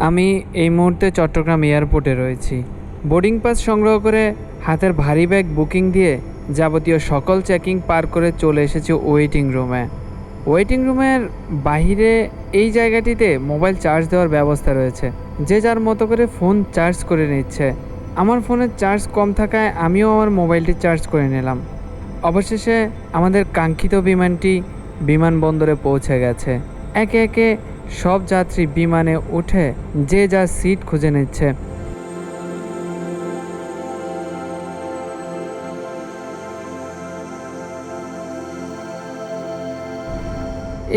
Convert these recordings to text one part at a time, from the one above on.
আমি এই মুহূর্তে চট্টগ্রাম এয়ারপোর্টে রয়েছি। বোর্ডিং পাস সংগ্রহ করে হাতের ভারী ব্যাগ বুকিং দিয়ে যাবতীয় সকল চেকিং পার করে চলে এসেছি ওয়েটিং রুমে। ওয়েটিং রুমের বাহিরে এই জায়গাটিতে মোবাইল চার্জ দেওয়ার ব্যবস্থা রয়েছে। যে যার মতো করে ফোন চার্জ করে নিচ্ছে। আমার ফোনের চার্জ কম থাকায় আমিও আমার মোবাইলটি চার্জ করে নিলাম। অবশেষে আমাদের কাঙ্ক্ষিত বিমানটি বিমানবন্দরে পৌঁছে গেছে। একে একে সব যাত্রী বিমানে উঠে যে যার সিট খুঁজে নিচ্ছে।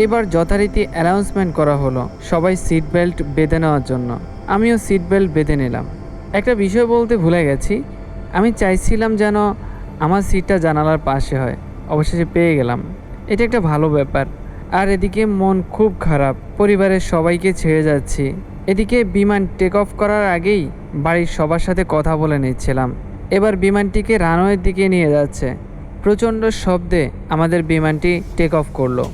এবার যথারীতি অ্যানাউন্সমেন্ট করা হলো সবাই সিট বেল্ট বেঁধে নেওয়ার জন্য। আমিও সিট বেল্ট বেঁধে নিলাম। একটা বিষয় বলতে ভুলে গেছি, আমি চাইছিলাম যেন আমার সিটটা জানালার পাশে হয়, অবশেষে পেয়ে গেলাম। এটা একটা ভালো ব্যাপার। আর এদিকে মন খুব খারাপ, পরিবারের সবাইকে ছেড়ে যাচ্ছি। এদিকে বিমান টেক অফ করার আগেই বাড়ির সবার সাথে কথা বলে নিচ্ছিলাম। এবার বিমানটিকে রানওয়ের দিকে নিয়ে যাচ্ছে। প্রচণ্ড শব্দে আমাদের বিমানটি টেক অফ করলো।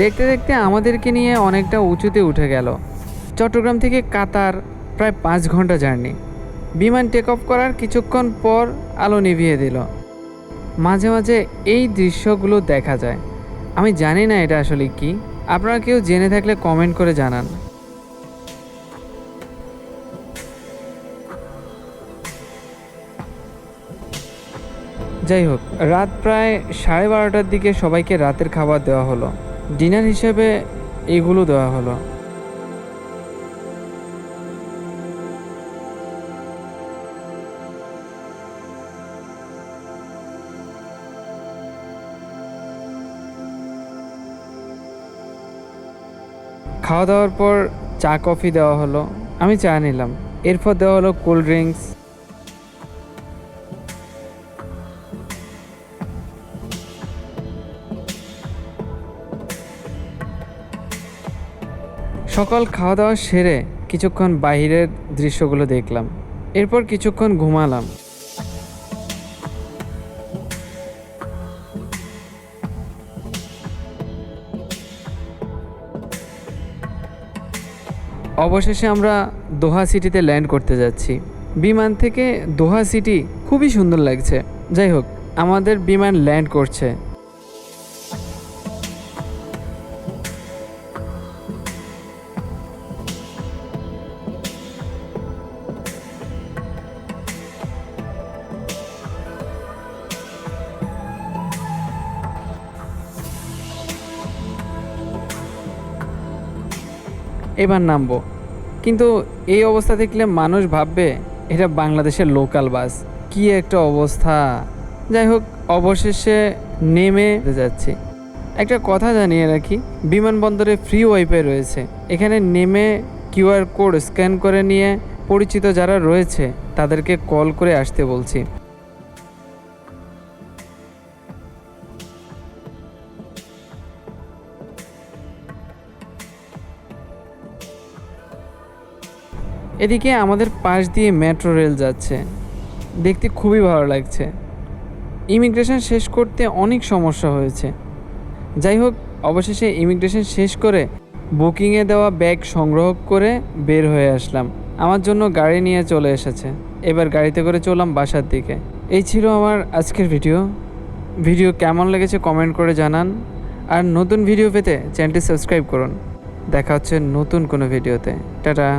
দেখতে দেখতে আমাদেরকে নিয়ে অনেকটা উঁচুতে উঠে গেল। চট্টগ্রাম থেকে কাতার প্রায় 5 ঘন্টা জার্নি। বিমান টেক অফ করার কিছুক্ষণ পর আলো নিভিয়ে দিল। মাঝে মাঝে এই দৃশ্যগুলো দেখা যায়। আমি জানি না এটা আসলে কি, আপনারা কেউ জেনে থাকলে কমেন্ট করে জানান। যাই হোক, রাত প্রায় 12:30টার দিকে সবাইকে রাতের খাবার দেওয়া হলো। ডিনার হিসেবে এগুলো দেওয়া হলো। খাওয়া দাওয়ার পর চা কফি দেওয়া হলো, আমি চা নিলাম। এরপর দেওয়া হলো কোল্ড ড্রিঙ্কস। সকাল খাওয়া দাওয়া সেরে কিছুক্ষণ বাইরের দৃশ্যগুলো দেখলাম। এরপর কিছুক্ষণ ঘুমালাম। অবশেষে আমরা দোহা সিটিতে ল্যান্ড করতে যাচ্ছি। বিমান থেকে দোহা সিটি খুবই সুন্দর লাগছে। যাই হোক, আমাদের বিমান ল্যান্ড করছে। এবার নামবো, কিন্তু এই অবস্থা দেখলে মানুষ ভাববে এটা বাংলাদেশের লোকাল বাস। কি একটা অবস্থা! যাই হোক, অবশেষে নেমে যাচ্ছি। একটা কথা জানিয়ে রাখি, বিমানবন্দরে ফ্রি ওয়াইফাই রয়েছে। এখানে নেমে কিউআর কোড স্ক্যান করে নিয়ে পরিচিত যারা রয়েছে তাদেরকে কল করে আসতে বলছি। এদিকে আমাদের পাশ দিয়ে মেট্রো রেল যাচ্ছে, দেখতে খুবই ভালো লাগছে। ইমিগ্রেশন শেষ করতে অনেক সমস্যা হয়েছে। যাই হোক, অবশেষে ইমিগ্রেশন শেষ করে বুকিংয়ে দেওয়া ব্যাগ সংগ্রহ করে বের হয়ে আসলাম। আমার জন্য গাড়ি নিয়ে চলে এসেছে। এবার গাড়িতে করে চললাম বাসার দিকে। এই ছিল আমার আজকের ভিডিও কেমন লেগেছে কমেন্ট করে জানান। আর নতুন ভিডিও পেতে চ্যানেলটি সাবস্ক্রাইব করুন। দেখা হচ্ছে নতুন কোনো ভিডিওতে। টাটা।